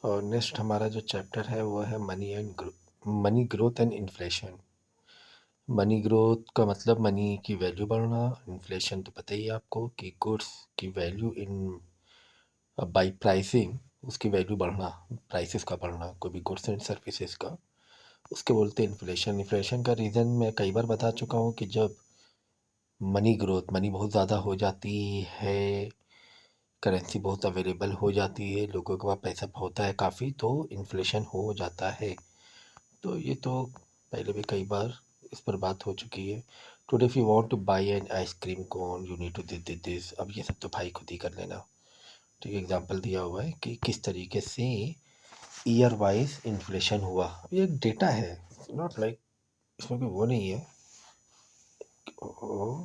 और नेक्स्ट हमारा जो चैप्टर है वो है money growth and inflation. Money growth का मतलब मनी की वैल्यू बढ़ना, इन्फ्लेशन तो पता ही है आपको कि गुड्स की वैल्यू इन बाई प्राइसिंग, उसकी वैल्यू बढ़ना, प्राइसेस का बढ़ना कोई भी गुड्स एंड सर्विसेज का, उसके बोलते हैं इन्फ्लेशन। इन्फ्लेशन का रीज़न मैं कई बार बता चुका हूँ कि जब मनी ग्रोथ, मनी बहुत ज़्यादा हो जाती है, करेंसी बहुत अवेलेबल हो जाती है, लोगों के पास पैसा होता है काफ़ी, तो इन्फ्लेशन हो जाता है। तो ये तो पहले भी कई बार इस पर बात हो चुकी है। Today if you want to buy an ice cream cone you need to this. अब ये सब तो भाई खुद ही कर लेना। ठीक है, एग्जांपल दिया हुआ है कि किस तरीके से ईयर वाइज इन्फ्लेशन हुआ। ये एक डेटा है, नॉट लाइक इसमें कोई वो नहीं है। ओ,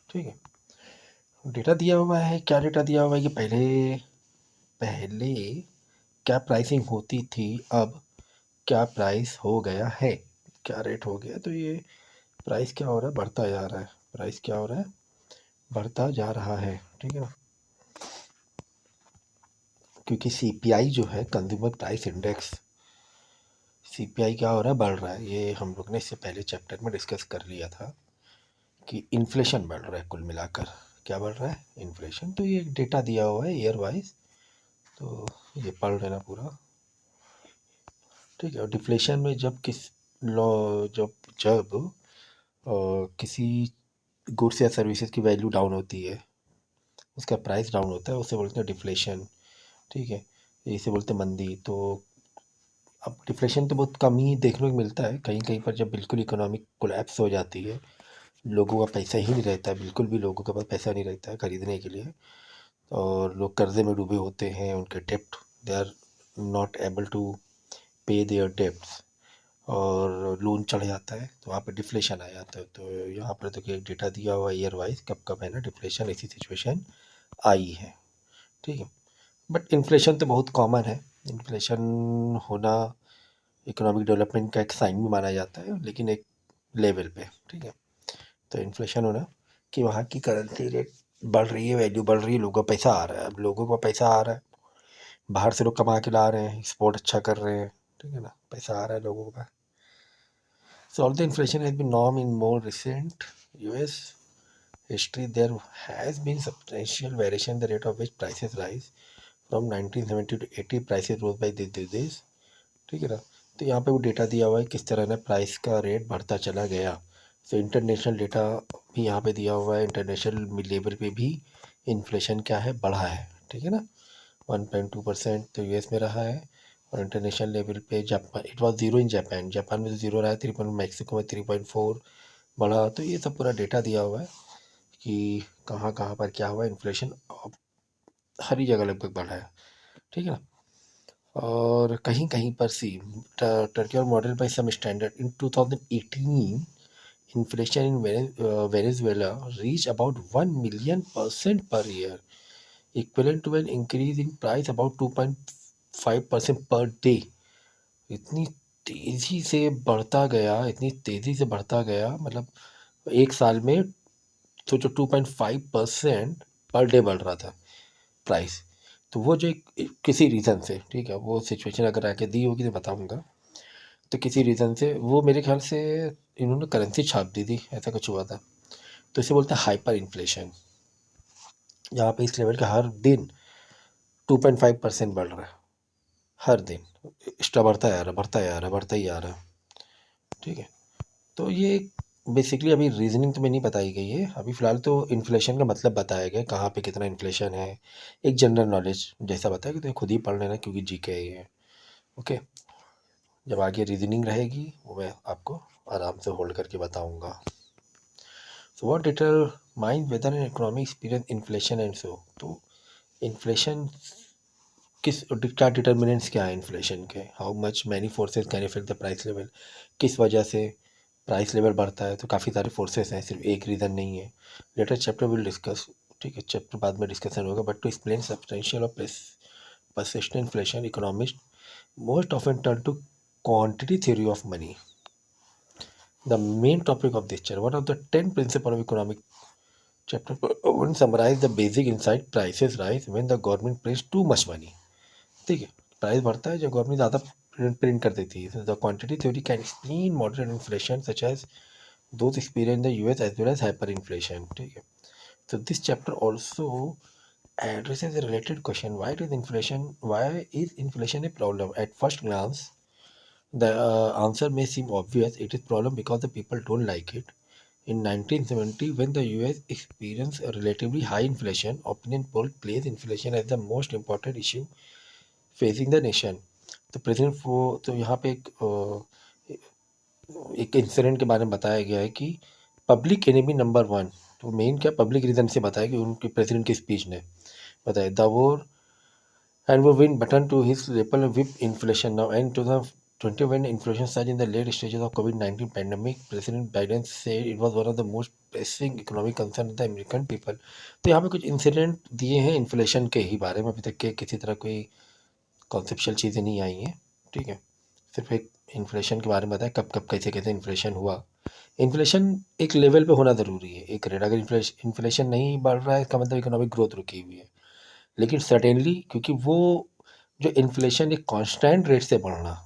ठीक है, डेटा दिया हुआ है। क्या डेटा दिया हुआ है कि पहले पहले क्या प्राइसिंग होती थी, अब क्या प्राइस हो गया है, क्या रेट हो गया। तो ये प्राइस क्या हो रहा है, बढ़ता जा रहा है। प्राइस क्या हो रहा है, बढ़ता जा रहा है। ठीक है ना, क्योंकि सीपीआई जो है, कंज्यूमर प्राइस इंडेक्स, सीपीआई क्या हो रहा है, बढ़ रहा है। ये हम लोग ने इससे पहले चैप्टर में डिस्कस कर लिया था कि इन्फ्लेशन बढ़ रहा है। कुल मिलाकर क्या बढ़ रहा है, इन्फ्लेशन। तो ये एक डेटा दिया हुआ है ईयर वाइज, तो ये पढ़ लेना पूरा। ठीक है, और डिफ्लेशन में जब किस लॉ जब जब किसी गुड्स या सर्विसेज की वैल्यू डाउन होती है, उसका प्राइस डाउन होता है, उसे बोलते हैं डिफ्लेशन। ठीक है, इसे बोलते हैं मंदी। तो अब डिफ्लेशन तो बहुत कम ही देखने को मिलता है। कहीं कहीं पर जब बिल्कुल इकोनॉमिक कोलैप्स हो जाती है, लोगों का पैसा ही नहीं रहता है, बिल्कुल भी लोगों के पास पैसा नहीं रहता है खरीदने के लिए, और लोग कर्जे में डूबे होते हैं, उनके डेप्ट, they are not able to pay their debts, और लोन चढ़ जाता है, तो वहाँ पे डिफ्लेशन आ जाता है। तो यहाँ पर देखिए एक डेटा दिया हुआ है ईयर वाइज, कब कब है ना डिफ्लेशन, ऐसी सिचुएशन आई है। ठीक है, बट इन्फ्लेशन तो बहुत कॉमन है। इन्फ्लेशन होना इकोनॉमिक डेवलपमेंट का एक साइन भी माना जाता है, लेकिन एक लेवल पे। ठीक है, तो इन्फ्लेशन होना कि वहाँ की करेंसी रेट बढ़ रही है, वैल्यू बढ़ रही है, लोगों का पैसा आ रहा है। अब लोगों का पैसा आ रहा है, बाहर से लोग कमा के ला रहे हैं, एक्सपोर्ट अच्छा कर रहे हैं। ठीक है ना, पैसा आ रहा है लोगों का। So although inflation has been norm in more recent US history, there has been substantial variation in the rate of which prices rise. From 1970 to 80 prices rose by this. ठीक है ना, तो यहाँ पे वो डेटा दिया हुआ है किस तरह ना प्राइस का रेट बढ़ता चला गया। सो इंटरनेशनल डेटा भी यहाँ पे दिया हुआ है। इंटरनेशनल लेवल पे भी इन्फ्लेशन क्या है, बढ़ा है। ठीक है ना, 1.2% तो यूएस में रहा है, और इंटरनेशनल लेवल पे Japan, it was zero in Japan, Japan में तो ज़ीरो रहा है, 3. मैक्सिको में 3.4 बढ़ा। तो ये सब पूरा डेटा दिया हुआ है कि कहाँ कहाँ पर क्या हुआ इन्फ्लेशन। हर ही जगह लगभग बढ़ा है। ठीक है ना, और कहीं कहीं पर सी टर्की और model by some standard in 2018 inflation in Venezuela reach about 1 million% per year, equivalent to an increase in price about 2.5% per day। इतनी तेज़ी से बढ़ता गया, इतनी तेज़ी से बढ़ता गया, मतलब एक साल में सोचो 2.5% पर डे बढ़ रहा था प्राइस। तो वो जो किसी रीज़न से, ठीक है, वो सिचुएशन अगर आके दी होगी तो बताऊंगा। तो किसी रीज़न से वो मेरे ख्याल से इन्होंने करेंसी छाप दी थी, ऐसा कुछ हुआ था। तो इसे बोलते हैं हाइपर इन्फ्लेशन, यहाँ पे इस लेवल का हर दिन 2.5% बढ़ रहा है, हर दिन एक्स्ट्रा बढ़ता जा रहा है, बढ़ता जा रहा है, बढ़ता ही जा रहा है। ठीक है, तो ये बेसिकली अभी रीजनिंग तो में नहीं बताई गई है, अभी फ़िलहाल तो इन्फ्लेशन का मतलब बताया गया, कहाँ पे कितना इन्फ्लेशन है, एक जनरल नॉलेज जैसा बताया कि तो खुद ही पढ़ लेना, क्योंकि जीके है ये। ओके, जब आगे रीजनिंग रहेगी वो मैं आपको आराम से होल्ड करके बताऊंगा। So what determine whether an economy experience inflation and so. तो इन्फ्लेशन किस, क्या डिटर्मिनेंट्स क्या है इन्फ्लेशन के, how much many forces can effect the price level, किस वजह से प्राइस लेवल बढ़ता है। तो काफ़ी सारे फोर्सेस हैं, सिर्फ एक रीज़न नहीं है। Later chapter will discuss. ठीक है, चैप्टर बाद में डिस्कशन होगा, बट टू एक्सप्लेन सब्सटेंशियल और persistent inflation, economist most often turn to quantity theory of money, the main topic of this chapter. One of the 10 principles of economic chapter 1 summarise the basic insight prices rise when the government prints too much money. ठीक है, price बढ़ता है जब government ज़्यादा print कर देती है। The quantity theory can explain moderate inflation such as those experience in the US as well as hyperinflation. ठीक है, so this chapter also addresses a related question: why is inflation a problem? At first glance the answer may seem obvious. It is problem because the people don't like it. In 1970, when the US experienced a relatively high inflation, opinion poll placed inflation as the most important issue facing the nation. तो president वो तो यहाँ पे एक incident के बारे में बताया गया है कि पब्लिक एनिमी नंबर 1, तो मेन क्या पब्लिक रीजन से बताया कि उनके प्रेसिडेंट की स्पीच ने बताया the war and will win button to his repel whip inflation now and to the 20 when inflation surged in the late stages of COVID-19 pandemic. President Biden said it was one of the most pressing economic concern of the American people. तो यहाँ पे कुछ incident दिए हैं inflation के ही बारे में, अभी तक के किसी तरह कोई कॉन्सेप्शुअल चीज़ें नहीं आई हैं। ठीक है, सिर्फ एक इन्फ्लेशन के बारे में बताया कब कब कैसे कैसे इन्फ्लेशन हुआ। इन्फ्लेशन एक लेवल पे होना ज़रूरी है, एक रेट। अगर इन्फ्लेशन नहीं बढ़ रहा है इसका मतलब इकोनॉमिक ग्रोथ रुकी हुई है। लेकिन सर्टेनली क्योंकि वो जो इन्फ्लेशन एक कांस्टेंट रेट से बढ़ना,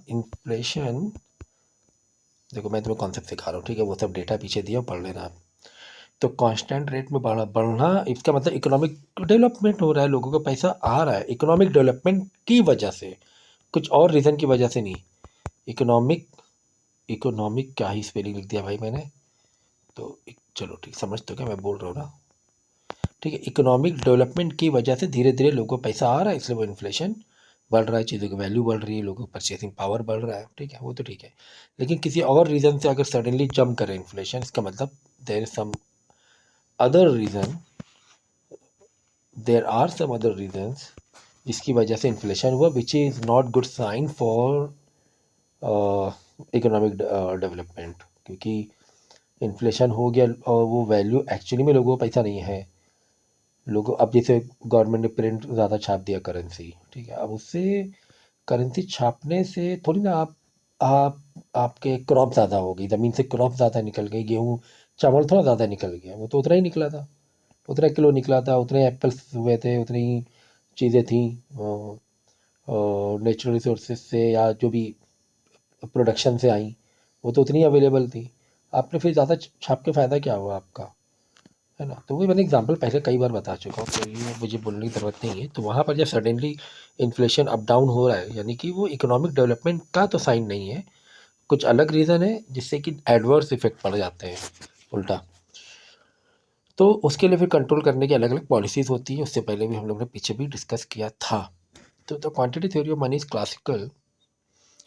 इन्फ्लेशन, देखो मैं तुम्हें कॉन्सेप्ट सिखा रहा हूँ, ठीक है, वो सब डेटा पीछे दिया पढ़ लेना आप। तो कांस्टेंट रेट में बढ़ना इसका मतलब इकोनॉमिक डेवलपमेंट हो रहा है, लोगों को पैसा आ रहा है इकोनॉमिक डेवलपमेंट की वजह से, कुछ और रीज़न की वजह से नहीं। इकोनॉमिक इकोनॉमिक क्या ही स्पेलिंग लिख दिया भाई मैंने, तो चलो ठीक समझ तो क्या मैं बोल रहा हूँ ना। ठीक है, इकोनॉमिक डेवलपमेंट की वजह से धीरे धीरे लोगों को पैसा आ रहा है, इसलिए वो इन्फ्लेशन बढ़ रहा है, चीज़ों की वैल्यू बढ़ रही है, लोगों की परचेसिंग पावर बढ़ रहा है। ठीक है, वो तो ठीक है। लेकिन किसी और रीज़न से अगर सडनली जंप करे इन्फ्लेशन, इसका मतलब there is some other reason, there are some other reasons जिसकी वजह से इन्फ्लेशन हुआ, which is not good sign for economic development. क्योंकि इन्फ्लेशन हो गया और वो वैल्यू एक्चुअली में लोगों को पैसा नहीं है। लोगों अब जैसे गवर्नमेंट ने प्रिंट ज़्यादा छाप दिया करेंसी, ठीक है, अब उससे करेंसी छापने से थोड़ी ना आप आपके क्रॉप ज़्यादा हो गई, ज़मीन से क्रॉप ज़्यादा निकल गई, गेहूँ चावल थोड़ा ज़्यादा निकल गया, वो तो उतना ही निकला था, उतना किलो निकला था, उतने एप्पल्स हुए थे, उतनी चीज़ें थी नेचुरल रिसोर्सेज से या जो भी प्रोडक्शन से आई, वो तो उतनी अवेलेबल थी। आपने फिर ज़्यादा छाप के फ़ायदा क्या हुआ आपका, है ना। तो वो मैंने एग्जांपल पहले कई बार बता चुका हूँ, तो ये मुझे बोलने की ज़रूरत नहीं है। तो वहाँ पर जब सडनली इन्फ्लेशन अप डाउन हो रहा है, यानी कि वो इकोनॉमिक डेवलपमेंट का तो साइन नहीं है, कुछ अलग रीज़न है जिससे कि एडवर्स इफेक्ट पड़ जाते हैं उल्टा। तो उसके लिए फिर कंट्रोल करने की अलग अलग पॉलिसीज़ होती हैं, उससे पहले भी हम लोग ने पीछे भी डिस्कस किया था। तो the quantity theory of money is classical.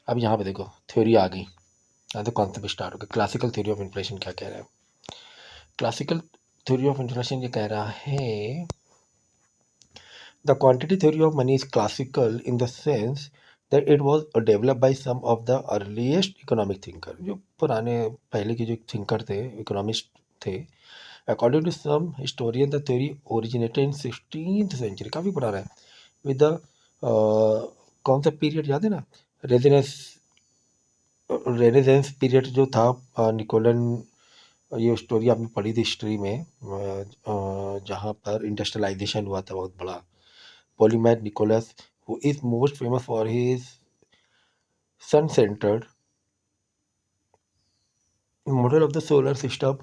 अब यहाँ पे देखो थ्योरी आ गई, यहाँ तो कॉन्सेप्ट स्टार्ट हो गया। क्लासिकल थ्योरी ऑफ इन्फ्लेशन क्या कह रहा है? क्लासिकल थ्योरी ऑफ इन्फ्लेशन ये कह रहा है the quantity theory of money is classical in the sense that it was developed by some of the earliest economic thinker। जो पुराने पहले के जो थिंकर थे, इकोनॉमिस्ट थे। According to some historian the theory originated in 16th century, काफ़ी पुराना है। विद द कौन सा पीरियड याद है ना, रेनेसांस, रेनेसांस पीरियड जो था, निकोलन, ये स्टोरी आपने पढ़ी थी हिस्ट्री में, जहाँ पर इंडस्ट्रियलाइजेशन हुआ था बहुत बड़ा। Polymath Nicholas, who is most famous for his sun-centered model of the solar system,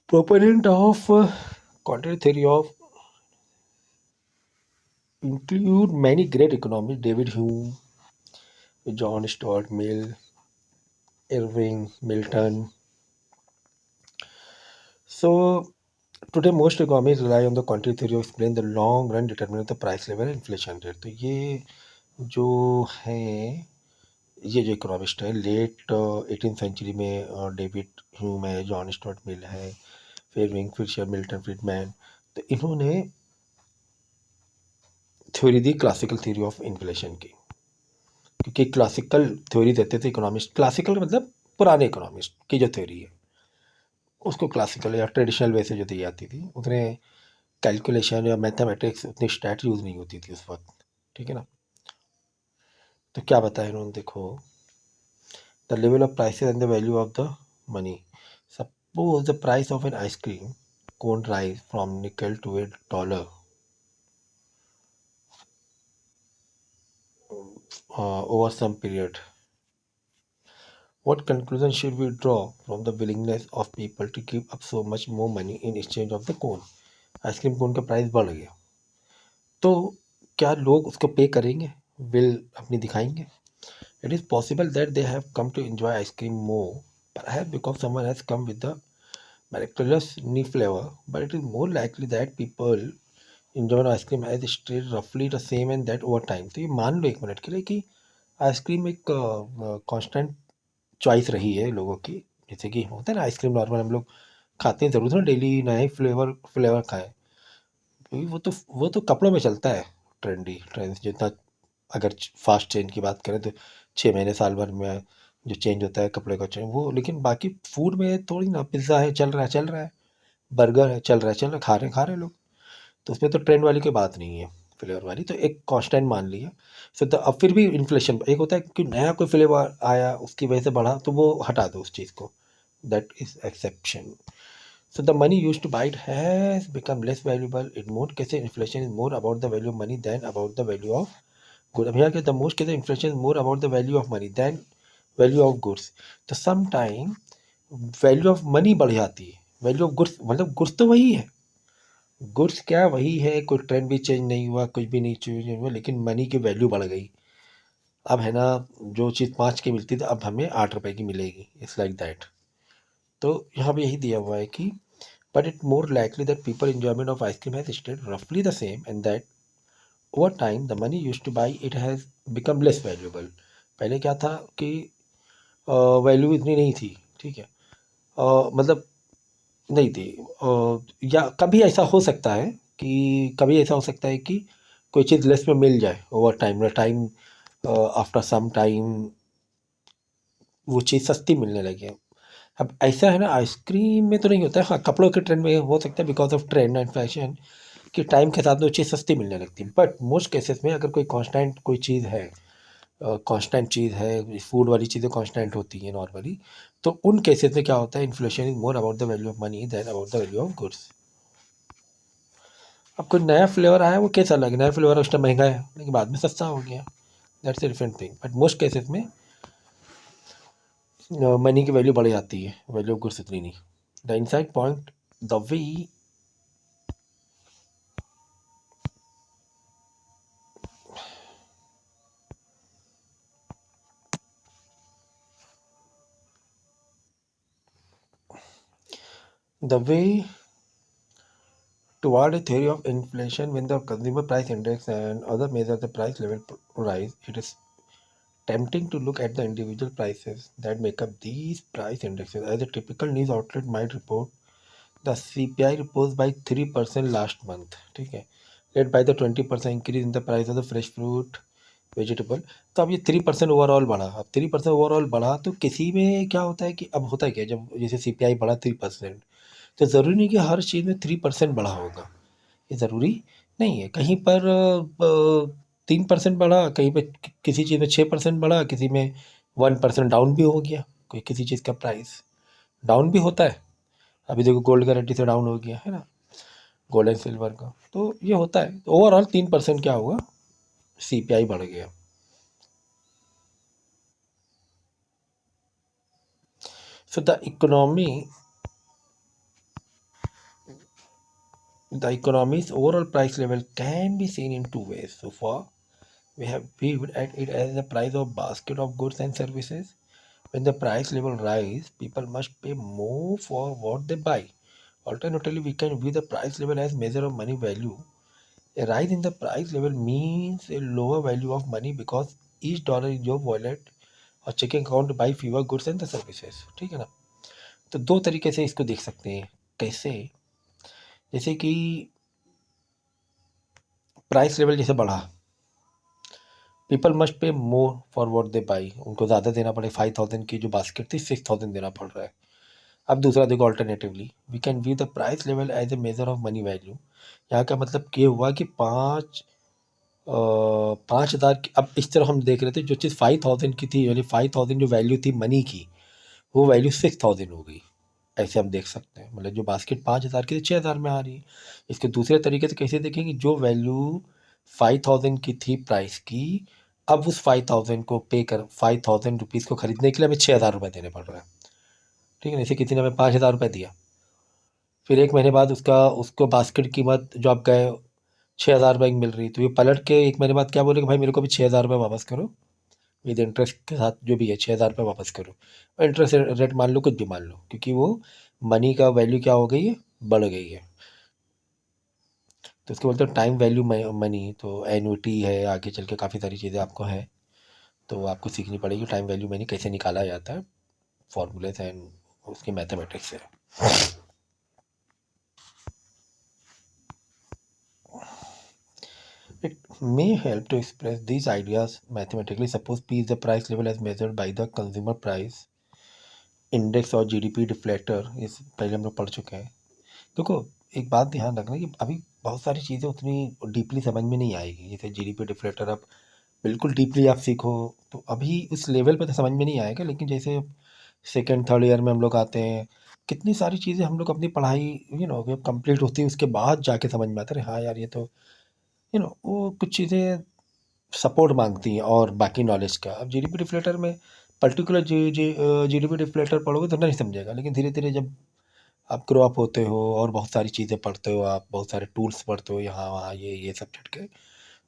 proponent of quantity theory of include many great economists: David Hume, John Stuart Mill, Irving, Milton. So today most economists rely on the quantity theory to explain the long run determinant of the price level and inflation rate। तो ये जो है, ये जो economist है late 18th century में, David Hume है, John Stuart Mill है, फिर विंग फिशर, मिल्टन फ्रीडमैन, तो इन्होंने theory the classical theory of inflation की। क्योंकि क्लासिकल थ्योरी देते थे इकोनॉमिस्ट, क्लासिकल मतलब पुराने इकोनॉमिस्ट की जो थ्योरी है उसको क्लासिकल या ट्रेडिशनल वे से जो दी जाती थी, उतने कैलकुलेशन या मैथमेटिक्स, उतनी स्टैट यूज़ नहीं होती थी उस वक्त। ठीक है ना। तो क्या बताया इन्होंने, देखो the level of prices and the value of the money. Suppose the price of an ice cream cone rise from nickel to $1 over some period. What conclusion should we draw from the willingness of people to give up so much more money in exchange of the cone? Ice cream cone का price बढ़ गया तो क्या लोग उसको पे करेंगे, will अपनी दिखाएंगे? It is possible that they have come to enjoy ice cream more, perhaps because someone has come with the miraculous new flavor, but it is more likely that people enjoy ice cream has stayed roughly the same and that over time. तो ये मान लो एक minute के लिए कि ice cream एक constant choice रही है लोगों की। जैसे कि होता है ना आइसक्रीम नॉर्मल हम लोग खाते हैं ज़रूर ना, डेली नए फ्लेवर खाएं, क्योंकि वो तो कपड़ों में चलता है, ट्रेंड जितना अगर फास्ट चेंज की बात करें तो 6 महीने साल भर में जो चेंज होता है कपड़े का चेंज वो, लेकिन बाकी फूड में थोड़ी ना, पिज़्ज़ा है चल रहा है, बर्गर है चल रहा है, खा रहे हैं लोग, तो उसमें तो ट्रेंड वाली कोई बात नहीं है, फ्लेवर वाली तो एक कांस्टेंट मान लिया। सो तो अब फिर भी इन्फ्लेशन एक होता है कि नया कोई फ्लेवर आया उसकी वजह से बढ़ा तो वो हटा दो उस चीज़ को, that is exception. So the money used to buy it has become less valuable. In most cases, inflation is more about the value of money than about the value of good. अब यहाँ के the most cases inflation is more about the value of money than value of goods. तो sometime value of money बढ़ जाती है, value of goods मतलब goods तो वही है, गुड्स क्या वही है, कोई ट्रेंड भी चेंज नहीं हुआ, कुछ भी नहीं चेंज हुआ, लेकिन मनी की वैल्यू बढ़ गई। अब है ना, जो चीज़ 5 की मिलती थी अब हमें 8 रुपए की मिलेगी, इट्स लाइक दैट। तो यहाँ पे यही दिया हुआ है कि but it's more likely that people enjoyment of ice cream has stayed roughly the same and that over time the money used to buy it has become less valuable। पहले क्या था कि वैल्यू इतनी नहीं थी, ठीक है, मतलब नहीं थी, या कभी ऐसा हो सकता है कि कभी ऐसा हो सकता है कि कोई चीज़ लेस में मिल जाए over time after some time वो चीज़ सस्ती मिलने लगे। अब ऐसा है ना, आइसक्रीम में तो नहीं होता है, हाँ कपड़ों के ट्रेंड में हो सकता है because of trend and fashion कि टाइम के साथ वो चीज़ सस्ती मिलने लगती है, बट मोस्ट केसेस में अगर कोई कांस्टेंट कोई चीज़ है, कांस्टेंट चीज़ है, फूड वाली चीज़ें कांस्टेंट होती हैं नॉर्मली, तो उन केसेस में क्या होता है, inflation is more about the value of money than about the value of goods. अब कोई नया फ्लेवर आया वो कैसा लगे, नया फ्लेवर उस टाइम महंगा है लेकिन बाद में सस्ता हो गया, that's a different thing, but most cases में मनी की वैल्यू बढ़ जाती है, वैल्यू ऑफ गुड्स इतनी नहीं। The inside point the way the way toward a theory of inflation, when the consumer price index and other measures the price level rise, it is tempting to look at the individual prices that make up these price indexes. As a typical news outlet might report, the CPI rose by 3% last month, ठीक है, led by the 20% increase in the price of the fresh fruit vegetable. तो अब ये 3% overall बढ़ा, अब 3% overall बढ़ा तो किसी में क्या होता है कि अब होता है क्या, जब जैसे CPI बढ़ा 3%, तो ज़रूरी नहीं कि हर चीज़ में 3% बढ़ा होगा, ये ज़रूरी नहीं है। कहीं पर 3% बढ़ा, कहीं पे किसी चीज़ में 6% बढ़ा, किसी में 1% डाउन भी हो गया, कोई किसी चीज़ का प्राइस डाउन भी होता है। अभी देखो गोल्ड का रेट से डाउन हो गया है ना, गोल्ड एंड सिल्वर का, तो ये होता है। ओवरऑल 3% क्या हुआ, CPI बढ़ गया। सो the economy's overall price level can be seen in two ways. So far we have viewed at it as the price of basket of goods and services. When the price level rise, people must pay more for what they buy. Alternatively, we can view the price level as measure of money value. A rise in the price level means a lower value of money because each dollar in your wallet और checking account by fever goods and the services, ठीक है ना। तो दो तरीके से इसको देख सकते हैं, कैसे, जैसे कि प्राइस लेवल जैसे बढ़ा, people must pay more for what they by, उनको ज़्यादा देना पड़े, 5,000 की जो बास्केट थी 6,000 देना पड़ रहा है। अब दूसरा देखो, alternatively we can view the price level as a measure of money value. यहाँ का मतलब ये हुआ कि 5 5,000 की, अब इस तरह हम देख रहे थे, जो चीज़ 5,000 की थी, यानी 5,000 जो वैल्यू थी मनी की, वो वैल्यू 6,000 हो गई। ऐसे हम देख सकते हैं, मतलब जो बास्केट 5,000 की थी 6,000 में आ रही है। इसके दूसरे तरीके से कैसे देखेंगे, जो वैल्यू 5,000 की थी प्राइस की, अब उस 5,000 को पे कर 5,000 रुपीज़ को खरीदने के लिए हमें 6,000 रुपये देने पड़ रहे हैं। ठीक है ना, इसे किसी ने हमें 5,000 रुपये दिया, फिर एक महीने बाद उसको बास्केट की कीमत जो आप गए 6,000 रुपये की मिल रही, तो ये पलट के एक महीने बाद क्या बोलेगा, भाई मेरे को भी 6,000 रुपये वापस करो, विद इंटरेस्ट के साथ जो भी है 6,000 रुपये वापस करो। और इंटरेस्ट रेट मान लो, कुछ भी मान लो, क्योंकि वो मनी का वैल्यू क्या हो गई है, बढ़ गई है। तो इसको बोलते हैं टाइम वैल्यू मनी। तो एन्युटी है, आगे चल के काफ़ी सारी चीज़ें आपको हैं, तो आपको सीखनी पड़ेगी टाइम वैल्यू मनी कैसे निकाला जाता है, फॉर्मूलेस एंड उसकी मैथमेटिक्स है। It may help to express these ideas mathematically. Suppose P is the price level as measured by the consumer price index और जीडीपी डिफ्लेक्टर, इस पहले हम लोग पढ़ चुके हैं। देखो, एक बात ध्यान रखना कि अभी बहुत सारी चीज़ें उतनी डीपली समझ में नहीं आएगी। जैसे जीडीपी डिफ्लेक्टर अब बिल्कुल डीपली आप सीखो तो अभी उस लेवल पे तो समझ में नहीं आएगा, लेकिन जैसे सेकेंड थर्ड ईयर में हम लोग आते हैं, कितनी सारी चीज़ें हम लोग अपनी पढ़ाई कंप्लीट होती है उसके बाद जाके समझ में आता है, हाँ यार ये तो वो कुछ चीज़ें सपोर्ट मांगती हैं और बाकी नॉलेज का। अब जीडीपी डिफ्लेटर में पर्टिकुलर जीडीपी डिफ्लेटर पढ़ोगे तो नहीं समझेगा, लेकिन धीरे धीरे जब आप ग्रो अप होते हो और बहुत सारी चीज़ें पढ़ते हो, आप बहुत सारे टूल्स पढ़ते हो यहाँ वहाँ ये सब झटके,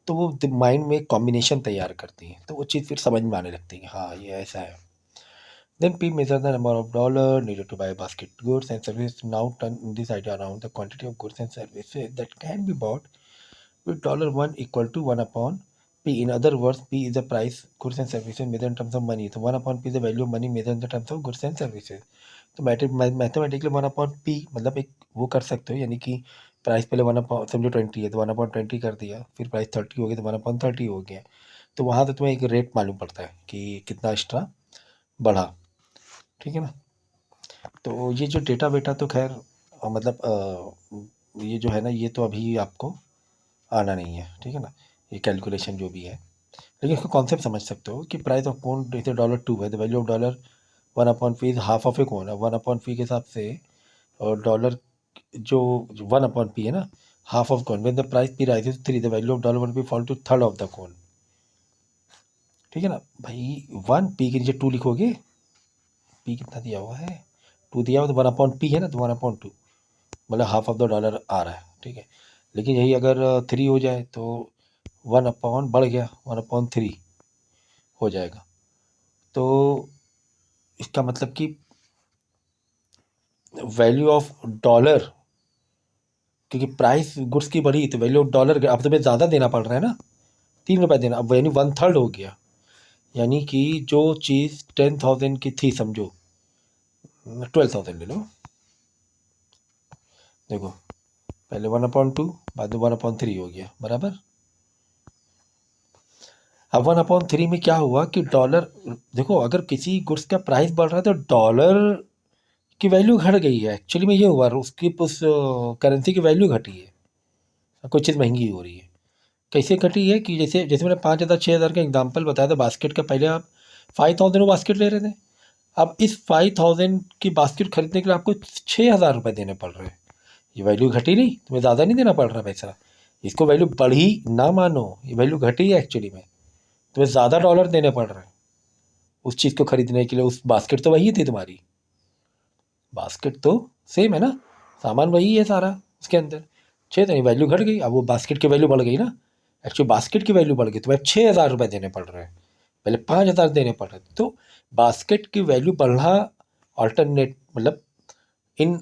तो वो माइंड में एक कॉम्बिनेशन तैयार करती हैं, तो वो चीज़ फिर समझ में आने लगती है, हाँ ये ऐसा है। Then P measures the number of dollar needed to buy basket goods and services. Now turn this idea around the quantity of goods and services that can be bought with $1 equal to 1 upon P. In other words, P is the price goods and services measured in terms of money. So 1 upon P is the value of money measured in the terms of goods and services. तो mathematically 1/P मतलब एक वो कर सकते हो, यानी कि price पहले 1 अपॉन समझो 20 है तो 1/20 कर दिया, फिर प्राइस 30 हो गया तो 1/30 हो गया। तो वहाँ तो तुम्हें एक रेट मालूम पड़ता है कि कितना एक्स्ट्रा बढ़ा। ठीक है ना। तो ये जो डेटा बेटा तो खैर मतलब ये जो है ना, ये तो अभी आपको आना नहीं है, ठीक है ना, ये कैलकुलेशन जो भी है, लेकिन इसको कॉन्सेप्ट समझ सकते हो कि प्राइस ऑफ कौन, जैसे $2 है, the value of dollar 1/P is half of a कौन है 1/P के हिसाब से, और डॉलर जो 1/P है ना, half of one, when the price P rises 3 the value of $1 fall to third of the one. ठीक है ना भाई, 1P के नीचे 2 लिखोगे, P कितना दिया हुआ है, 2 दिया हुआ, तो 1/P है ना, तो 1/2 मतलब हाफ ऑफ द डॉलर आ रहा है। ठीक है, लेकिन यही अगर 3 हो जाए तो 1 अपॉन बढ़ गया 1/3 हो जाएगा। तो इसका मतलब कि वैल्यू ऑफ डॉलर, क्योंकि प्राइस गुड्स की बढ़ी तो वैल्यू ऑफ डॉलर अब तुम्हें ज़्यादा देना पड़ रहा है ना, 3 रुपये देना, अब यानी 1/3 हो गया। यानी कि जो चीज़ 10,000 की थी, समझो 12,000 ले लो, देखो पहले 1/2 बाद में 1/3 हो गया बराबर। अब 1/3 में क्या हुआ कि डॉलर, देखो अगर किसी गुड्स का प्राइस बढ़ रहा है तो डॉलर की वैल्यू घट गई है, एक्चुअली में ये हुआ, उसकी उस करेंसी की वैल्यू घटी है, कोई चीज़ महंगी हो रही है। कैसे घटी है कि जैसे जैसे मैंने 5,000 6,000 का एग्जांपल बताया था बास्केट का, पहले आप 5,000 बास्केट ले रहे थे, अब इस 5,000 की बास्केट खरीदने के लिए आपको 6,000 रुपये देने पड़ रहे हैं। ये वैल्यू घटी नहीं, तुम्हें ज़्यादा नहीं देना पड़ रहा पैसा, इसको वैल्यू बढ़ी ना मानो, ये वैल्यू घटी है एक्चुअली में, तुम्हें ज़्यादा डॉलर देने पड़ रहे हैं उस चीज़ को खरीदने के लिए। उस बास्केट तो वही थी तुम्हारी, बास्केट तो सेम है ना, सामान वही है सारा उसके अंदर, छः तो नहीं, वैल्यू घट गई, अब वो बास्केट की वैल्यू बढ़ गई ना, एक्चुअली बास्केट की वैल्यू बढ़ गई, तो अब 6,000 रुपये देने पड़ रहे हैं, पहले 5,000 देने पड़ रहे थे। तो बास्केट की वैल्यू बढ़ना ऑल्टरनेट मतलब इन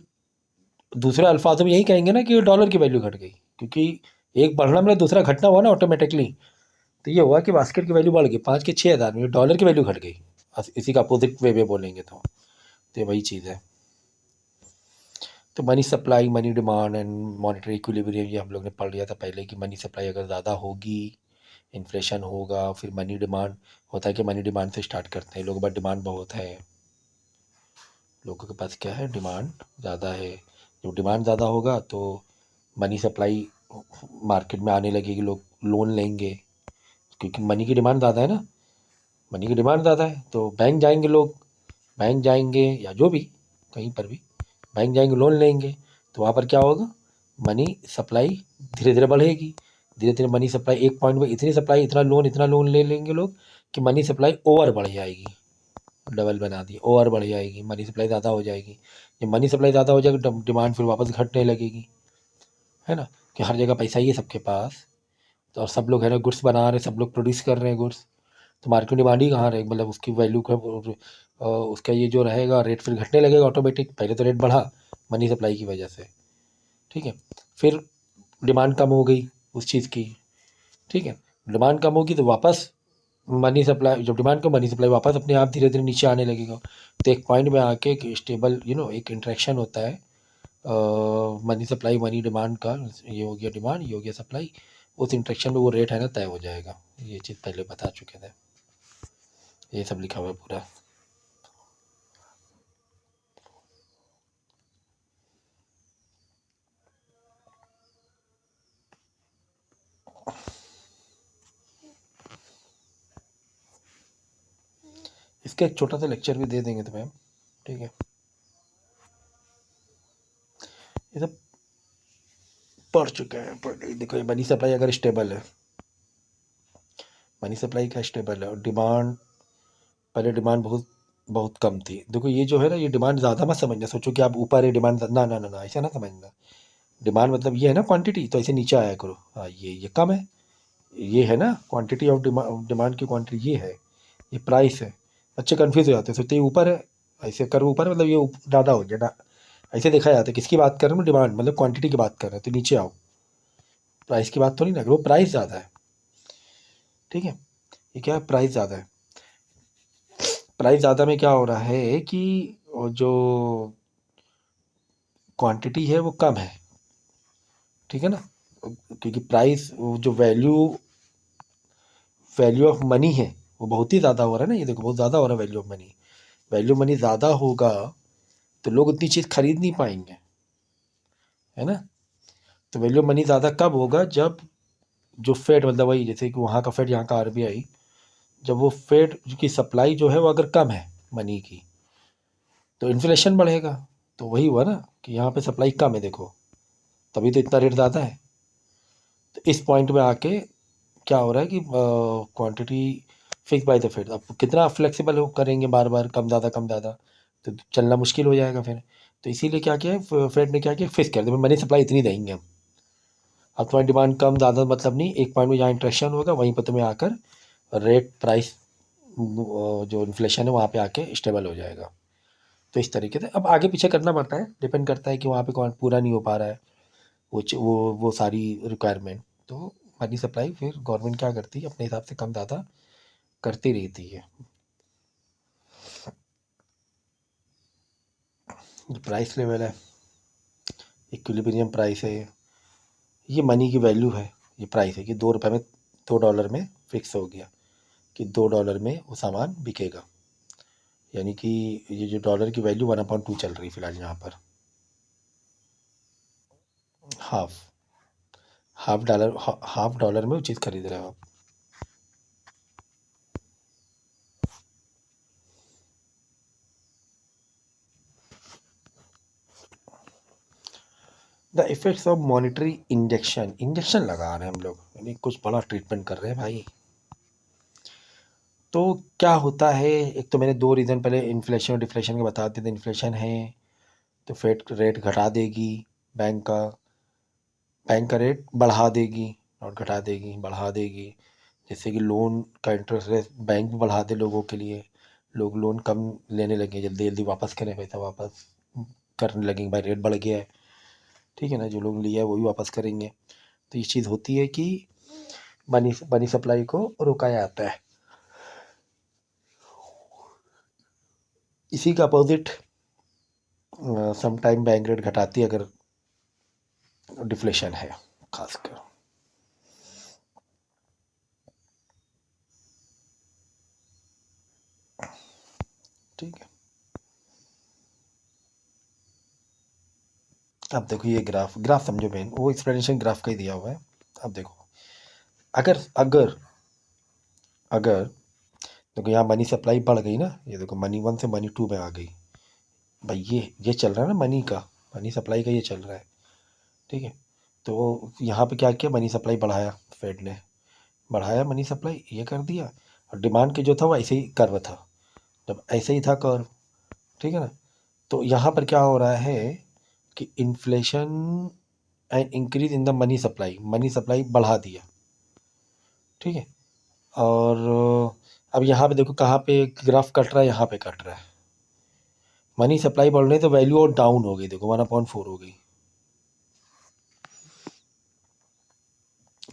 दूसरे अल्फाजों में यही कहेंगे ना कि डॉलर की वैल्यू घट गई, क्योंकि एक बढ़ना मतलब दूसरा घटना हुआ ना ऑटोमेटिकली। तो ये हुआ कि बास्केट की वैल्यू बढ़ गई 5 के 6,000 में, डॉलर की वैल्यू घट गई, इसी का अपोजिट वे में बोलेंगे तो ये वही चीज़ है। तो money supply, money demand and monetary equilibrium, ये हम लोग ने पढ़ लिया था पहले कि मनी सप्लाई अगर ज़्यादा होगी इन्फ्लेशन होगा, फिर मनी डिमांड होता है कि मनी डिमांड से स्टार्ट करते हैं, लोगों के पास डिमांड बहुत है, लोगों के पास क्या है, डिमांड ज़्यादा है, जब डिमांड ज़्यादा होगा तो मनी सप्लाई मार्केट में आने लगेगी, लोग लोन लेंगे, क्योंकि मनी की डिमांड ज़्यादा है ना, मनी की डिमांड ज़्यादा है, तो बैंक जाएंगे लोग, बैंक जाएंगे या जो भी कहीं पर भी बैंक जाएंगे, लोन लेंगे, तो वहाँ पर क्या होगा, मनी सप्लाई धीरे धीरे बढ़ेगी, धीरे धीरे मनी सप्लाई एक पॉइंट में इतनी सप्लाई इतना लोन ले लेंगे लोग कि मनी सप्लाई ओवर बढ़ जाएगी, डबल बना दी, ओवर बढ़ जाएगी, मनी सप्लाई ज़्यादा हो जाएगी। जब मनी सप्लाई ज़्यादा हो जाएगी डिमांड फिर वापस घटने लगेगी, है ना, कि हर जगह पैसा ही है सबके पास, तो और सब लोग है ना गुड्स बना रहे हैं, सब लोग प्रोड्यूस कर रहे हैं गुड्स, तो मार्केट में डिमांड ही कहाँ रहेगी, मतलब उसकी वैल्यू का उसका ये जो रहेगा रेट फिर घटने लगेगा ऑटोमेटिक। पहले तो रेट बढ़ा मनी सप्लाई की वजह से, ठीक है, फिर डिमांड कम हो गई उस चीज़ की, ठीक है, डिमांड कम होगी तो वापस मनी सप्लाई, जब डिमांड कम मनी सप्लाई वापस अपने आप धीरे धीरे नीचे आने लगेगा, तो एक पॉइंट में आके एक स्टेबल एक इंट्रैक्शन होता है मनी सप्लाई मनी डिमांड का, ये हो गया डिमांड, ये हो गया सप्लाई, उस इंट्रैक्शन में वो रेट है ना तय हो जाएगा। ये चीज़ पहले बता चुके थे, ये सब लिखा हुआ है पूरा। इसका एक छोटा सा लेक्चर भी दे देंगे तुम्हें, ठीक है, ये सब पढ़ चुके हैं पहले। देखो ये मनी सप्लाई अगर स्टेबल है, मनी सप्लाई का स्टेबल है और डिमांड, पहले डिमांड बहुत बहुत कम थी, देखो ये जो है ना, ये डिमांड ज़्यादा मत समझना, सोचो कि आप ऊपर है डिमांड, ना ना ना ना ऐसा ना समझना। डिमांड मतलब ये है ना क्वांटिटी, तो ऐसे नीचे आया करो, हाँ ये कम है, ये है ना क्वांटिटी ऑफ डिमांड की क्वांटिटी ये है, ये प्राइस है। बच्चे कन्फ्यूज हो जाते हैं, सोचते ये ऊपर है, ऐसे करो ऊपर मतलब ये ज़्यादा हो गया ना, ऐसे देखा जाता है। किसकी बात कर रहे हो, डिमांड मतलब क्वांटिटी की बात कर रहे हैं, तो नीचे आओ, प्राइस की बात थोड़ी ना करो, वो प्राइस ज़्यादा है, ठीक है, ये क्या है, प्राइस ज़्यादा है। प्राइस ज़्यादा में क्या हो रहा है कि जो क्वांटिटी है वो कम है, ठीक है ना, क्योंकि प्राइस जो वैल्यू वैल्यू ऑफ मनी है वो बहुत ही ज़्यादा हो रहा है ना, ये देखो बहुत ज़्यादा हो रहा है value of money, value money ज़्यादा होगा तो लोग उतनी चीज़ खरीद नहीं पाएंगे, है ना, तो वैल्यू मनी ज़्यादा कब होगा, जब जो फेड मतलब वही जैसे कि वहाँ का फेड यहाँ का आरबीआई, जब वो फेड की सप्लाई जो है वो अगर कम है मनी की, तो इन्फ्लेशन बढ़ेगा। तो वही हुआ ना कि यहाँ पे सप्लाई कम है देखो, तभी तो इतना रेट ज़्यादा है। तो इस पॉइंट में आके क्या हो रहा है कि quantity fix by the Fed, अब कितना फ्लेक्सिबल हो करेंगे, बार बार कम ज़्यादा कम ज़्यादा, तो चलना मुश्किल हो जाएगा फिर। तो इसीलिए क्या किया है फेड ने, क्या किया, फिक्स कर दिया मनी सप्लाई इतनी देंगे हम। अब तुम्हारी डिमांड कम ज़्यादा मतलब नहीं, एक पॉइंट में जहाँ इंट्रेक्शन होगा वहीं पर तुम्हें आकर रेट प्राइस जो इन्फ्लेशन है वहाँ पे आके स्टेबल हो जाएगा। तो इस तरीके से अब आगे पीछे करना पड़ता है, डिपेंड करता है कि वहाँ पे कौन पूरा नहीं हो पा रहा है वो सारी रिक्वायरमेंट, तो मनी सप्लाई फिर गवर्नमेंट क्या करती है अपने हिसाब से कम ज़्यादा करती रहती है। जो प्राइस लेवल है, इक्विलिब्रियम प्राइस है, ये मनी की वैल्यू है, ये प्राइस है कि 2 रुपये में, 2 डॉलर में फिक्स हो गया कि 2 डॉलर में वो सामान बिकेगा, यानी कि ये जो डॉलर की वैल्यू 1/2 चल रही है फिलहाल यहाँ पर, हाफ हाफ डॉलर में वो चीज़ खरीद रहे हो आप। The effects of monetary injection, injection लगा रहे हैं हम लोग, यानी कुछ बड़ा ट्रीटमेंट कर रहे हैं भाई। तो क्या होता है, एक तो मैंने 2 रीज़न पहले इन्फ्लेशन और डिफ्लेशन के बता दिए थे। इन्फ्लेशन है तो फेड रेट घटा देगी, बैंक का बैंक का रेट बढ़ा देगी और घटा देगी, बढ़ा देगी, जैसे कि लोन का इंटरेस्ट रेट बैंक भी बढ़ा दे लोगों के लिए, लोग लोन कम लेने लगे, जल्दी जल्दी वापस करें, पैसा वापस करने लगेंगे, भाई रेट बढ़ गया है, ठीक है ना, जो लोग लिया है वो भी वापस करेंगे। तो ये चीज़ होती है कि मनी मनी सप्लाई को रोका जाता है। इसी का opposite some time bank rate घटाती है अगर डिफ्लेशन है खासकर। ठीक है, अब देखो ये ग्राफ ग्राफ समझो मेन, वो एक्सप्लेनेशन ग्राफ का ही दिया हुआ है। अब देखो, अगर अगर अगर देखो यहाँ मनी सप्लाई बढ़ गई ना, ये देखो मनी 1 से मनी 2 में आ गई भाई, ये चल रहा है ना मनी का, मनी सप्लाई का ये चल रहा है, ठीक है। तो यहाँ पे क्या किया, मनी सप्लाई बढ़ाया, फेड ने बढ़ाया मनी सप्लाई, ये कर दिया। और डिमांड के जो था वो ऐसे ही कर्व था, जब ऐसे ही था कर्व, ठीक है ना। तो यहाँ पर क्या हो रहा है कि inflation and increase in the money supply बढ़ा दिया, ठीक है। और अब यहाँ पे देखो कहाँ पे ग्राफ कट रहा है, यहाँ पे कट रहा है। मनी सप्लाई बढ़ रही तो वैल्यू और डाउन हो गई, देखो 1/4 हो गई,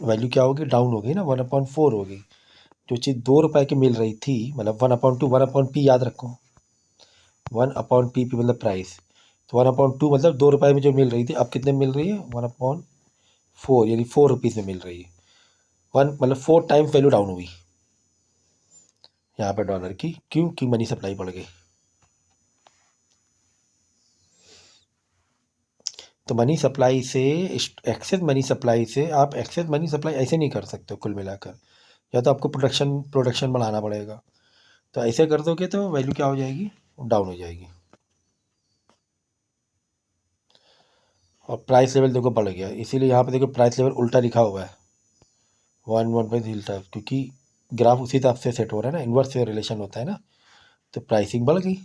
वैल्यू क्या होगी, डाउन हो गई ना, 1/4 हो गई। जो चीज़ 2 रुपए की मिल रही थी, मतलब 1/2, 1/P याद रखो, 1/P मतलब प्राइस, तो 1/2 मतलब 2 रुपए में जो मिल रही थी, अब कितने में मिल रही है, 1/4, यानी 4 रुपीज़ में मिल रही है। वन मतलब 4 टाइम्स वैल्यू डाउन हुई यहाँ पे डॉलर की, क्यों, कि मनी सप्लाई बढ़ गई। तो मनी सप्लाई से, एक्सेस मनी सप्लाई से, आप एक्सेस मनी सप्लाई ऐसे नहीं कर सकते हो कुल मिलाकर, या तो आपको प्रोडक्शन बढ़ाना पड़ेगा। तो ऐसे कर दोगे तो वैल्यू क्या हो जाएगी, डाउन हो जाएगी। और प्राइस लेवल देखो बढ़ गया, इसीलिए यहाँ पे देखो प्राइस लेवल उल्टा लिखा हुआ है, 1 पे हिलता, क्योंकि ग्राफ उसी हिसाब से सेट हो रहा है ना, इन्वर्स से रिलेशन होता है ना। तो प्राइसिंग बढ़ गई,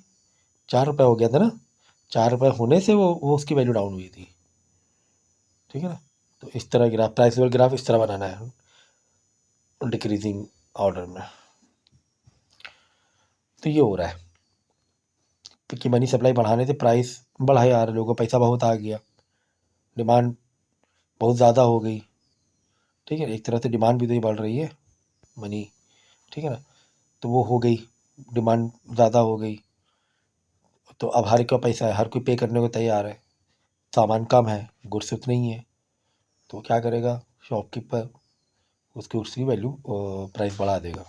4 रुपये हो गया था ना, 4 रुपये होने से वो उसकी वैल्यू डाउन हुई थी, ठीक है ना। तो इस तरह ग्राफ, प्राइस लेवल ग्राफ इस तरह बनाना है डिक्रीजिंग ऑर्डर में। तो ये हो रहा है, क्योंकि मनी सप्लाई बढ़ाने से प्राइस बढ़ा यार, लोगों को पैसा बहुत आ गया, डिमांड बहुत ज़्यादा हो गई, ठीक है। एक तरह से डिमांड भी तो ही बढ़ रही है मनी, ठीक है ना। तो वो हो गई, डिमांड ज़्यादा हो गई, तो अब हर का पैसा है, हर कोई पे करने को तैयार है, सामान कम है, गुड्स उतनी ही है, तो क्या करेगा शॉपकीपर, उसकी उसकी वैल्यू प्राइस बढ़ा देगा।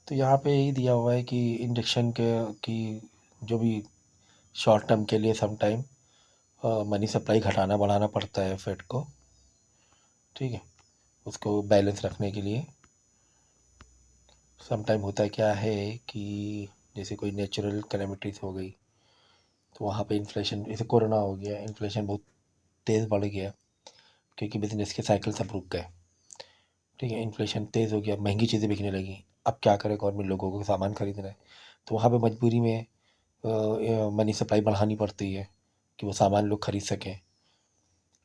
तो यहाँ पे यही दिया हुआ है कि इंजेक्शन के कि जो भी शॉर्ट टर्म के लिए सम टाइम मनी सप्लाई घटाना बढ़ाना पड़ता है फेड को, ठीक है, उसको बैलेंस रखने के लिए। सम टाइम होता है क्या है कि जैसे कोई नेचुरल कैलेमिटीज़ हो गई, तो वहाँ पे इन्फ्लेशन, जैसे कोरोना हो गया, इन्फ्लेशन बहुत तेज़ बढ़ गया, क्योंकि बिजनेस के साइकिल सब रुक गए, ठीक है। इन्फ्लेशन तेज़ हो गया, महंगी चीज़ें बिकने लगी, अब क्या करे गवर्नमेंट, लोगों को सामान खरीदना है, तो वहाँ पे मजबूरी में मनी सप्लाई बढ़ानी पड़ती है कि वो सामान लोग खरीद सकें,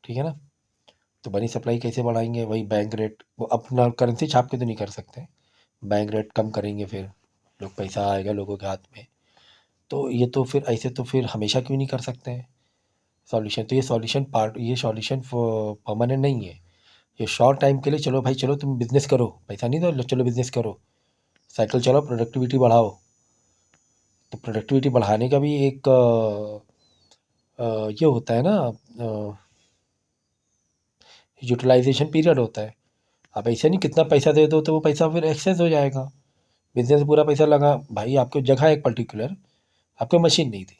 ठीक है ना। तो मनी सप्लाई कैसे बढ़ाएंगे, वही बैंक रेट, वो अपना करेंसी छाप के तो नहीं कर सकते, बैंक रेट कम करेंगे, फिर लोग, पैसा आएगा लोगों के हाथ में। तो ये तो फिर ऐसे तो फिर हमेशा क्यों नहीं कर सकते हैं सॉल्यूशन, तो ये सॉल्यूशन परमानेंट नहीं है, ये शॉर्ट टाइम के लिए, चलो भाई चलो तुम बिज़नेस करो, पैसा नहीं दो, चलो बिज़नेस करो, साइकिल चलो, प्रोडक्टिविटी बढ़ाओ। तो प्रोडक्टिविटी बढ़ाने का भी एक ये होता है ना, यूटिलाइजेशन पीरियड होता है। आप ऐसे नहीं कितना पैसा दे दो तो वो पैसा फिर एक्सेस हो जाएगा, बिजनेस पूरा पैसा लगा भाई, आपको जगह एक पर्टिकुलर, आपको मशीन नहीं थी,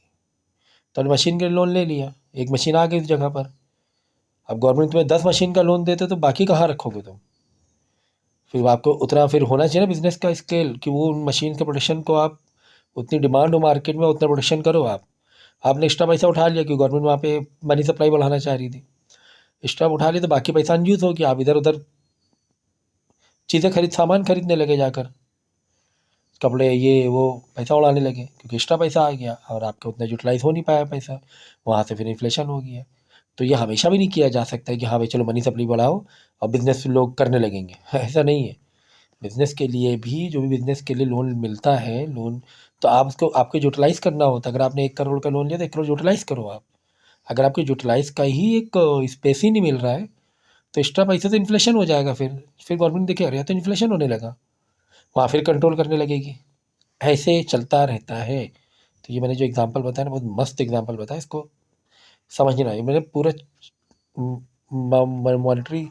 तो मशीन के लिए लोन ले लिया, एक मशीन आ गई उस जगह पर, अब गवर्नमेंट तुम्हें 10 मशीन का लोन देते तो बाकी कहाँ रखोगे तुम, फिर आपको उतना फिर होना चाहिए ना बिजनेस का स्केल, कि वो उन मशीन के प्रोडक्शन को आप, उतनी डिमांड हो मार्केट में, उतना प्रोडक्शन करो आप। आपने एक्स्ट्रा पैसा उठा लिया, क्योंकि गवर्नमेंट वहाँ पे मनी सप्लाई बढ़ाना चाह रही थी, एक्स्ट्रा उठा लिया, तो बाकी पैसा अनयूज हो गया, आप इधर उधर चीज़ें सामान खरीदने लगे जाकर, कपड़े ये वो, पैसा उड़ाने लगे, क्योंकि एक्स्ट्रा पैसा आ गया और आपका उतना यूटिलाइज हो नहीं पाया पैसा, वहाँ से फिर इन्फ्लेशन हो गया। तो ये हमेशा भी नहीं किया जा सकता है कि हाँ भाई चलो मनी सप्लाई बढ़ाओ और बिजनेस लोग करने लगेंगे ऐसा नहीं है। बिजनेस के लिए भी, जो भी बिजनेस के लिए लोन मिलता है, लोन तो आप उसको, आपको यूटिलाइज करना होता है। अगर आपने 1 करोड़ का लोन लिया तो 1 करोड़ यूटिलाइज करो आप। अगर आपको यूटिलाइज का ही एक स्पेस ही नहीं मिल रहा है, तो एक्स्ट्रा पैसे से इन्फ्लेशन हो जाएगा, फिर गवर्नमेंट देखे अरे यार तो इन्फ्लेशन होने लगा, वहाँ फिर कंट्रोल करने लगेगी, ऐसे चलता रहता है। तो ये मैंने जो एग्जांपल बताया ना, बहुत मस्त एग्जांपल बताया, इसको समझना है। मैंने पूरा मॉनेटरी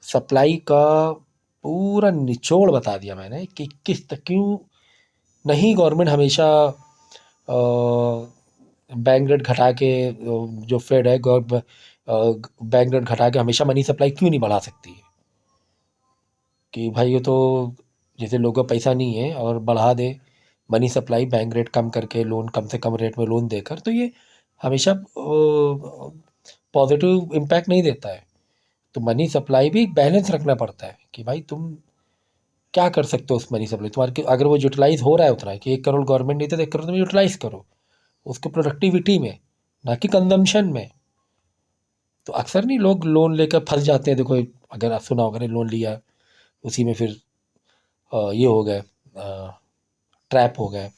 सप्लाई का पूरा निचोड़ बता दिया मैंने, कि किस तक क्यों नहीं गवर्नमेंट हमेशा बैंक रेट घटा के जो फेड है बैंक रेट घटा के हमेशा मनी सप्लाई क्यों नहीं बढ़ा सकती है कि भाई ये तो जैसे लोगों का पैसा नहीं है और बढ़ा दे मनी सप्लाई बैंक रेट कम करके लोन कम से कम रेट में लोन देकर, तो ये हमेशा पॉजिटिव इम्पैक्ट नहीं देता है। तो मनी सप्लाई भी बैलेंस रखना पड़ता है कि भाई तुम क्या कर सकते हो उस मनी सप्लाई, तुम्हारे अगर वो यूटिलाइज हो रहा है उतना कि 1 करोड़ गवर्नमेंट नहीं तो 1 करोड़ तुम यूटिलाइज करो उसको प्रोडक्टिविटी में, ना कि कंजम्पशन में। तो अक्सर नहीं लोग लोन लेकर फंस जाते हैं, देखो अगर आप सुना होगा लोन लिया उसी में फिर ये हो गए, ट्रैप हो गए,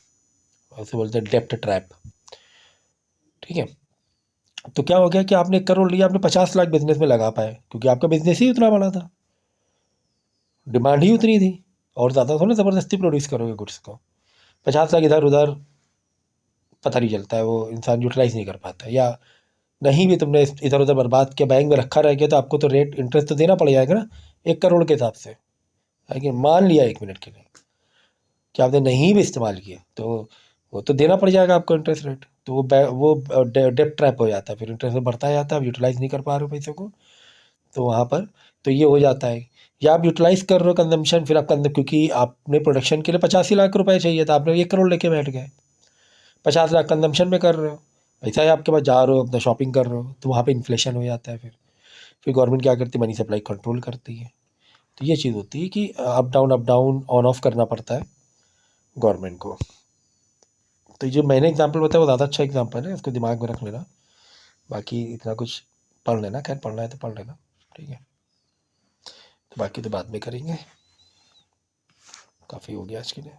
उसे बोलते हैं डेप्ट ट्रैप। ठीक है, तो क्या हो गया कि आपने 1 करोड़ लिया, आपने 50 लाख बिजनेस में लगा पाए क्योंकि आपका बिजनेस ही उतना बड़ा था, डिमांड ही उतनी थी, और ज़्यादा थोड़ा ज़बरदस्ती प्रोड्यूस करोगे गुड्स को। 50 लाख इधर उधर पता नहीं चलता है, वो इंसान यूटिलाइज नहीं कर पाता है, या नहीं भी तुमने इधर उधर बर्बाद किया, बैंक में रखा रह गया, तो आपको तो रेट इंटरेस्ट तो देना पड़ जाएगा ना 1 करोड़ के हिसाब से, है कि मान लिया 1 मिनट के लिए कि आपने नहीं भी इस्तेमाल किया तो वो तो देना पड़ जाएगा आपको इंटरेस्ट रेट। तो वो डेप्ट ट्रैप हो जाता है, फिर इंटरेस्ट बढ़ता जाता है, आप यूटिलाइज नहीं कर पा रहे हो पैसों को, तो वहाँ पर तो ये हो जाता है। या आप यूटिलाइज कर रहे हो कंजम्पशन, फिर आपका अंदर क्योंकि आपने प्रोडक्शन के लिए 85 लाख रुपए चाहिए था, आपने 1 करोड़ लेके बैठ गए, 50 लाख कंजम्पशन में कर रहे हो, पैसा है आपके पास, जा रहे हो अपना शॉपिंग कर रहे हो, तो वहाँ पे इन्फ्लेशन हो जाता है। फिर गवर्नमेंट क्या करती है, मनी सप्लाई कंट्रोल करती है। तो ये चीज़ होती है कि अप डाउन ऑन ऑफ करना पड़ता है गवर्नमेंट को। तो जो मैंने एग्जांपल बताया वो ज़्यादा अच्छा एग्जांपल है, इसको दिमाग में रख लेना। बाकी इतना कुछ पढ़ लेना, खैर पढ़ना है तो पढ़ लेना, ठीक है। तो बाकी तो बाद में करेंगे, काफ़ी हो गया आज के लिए।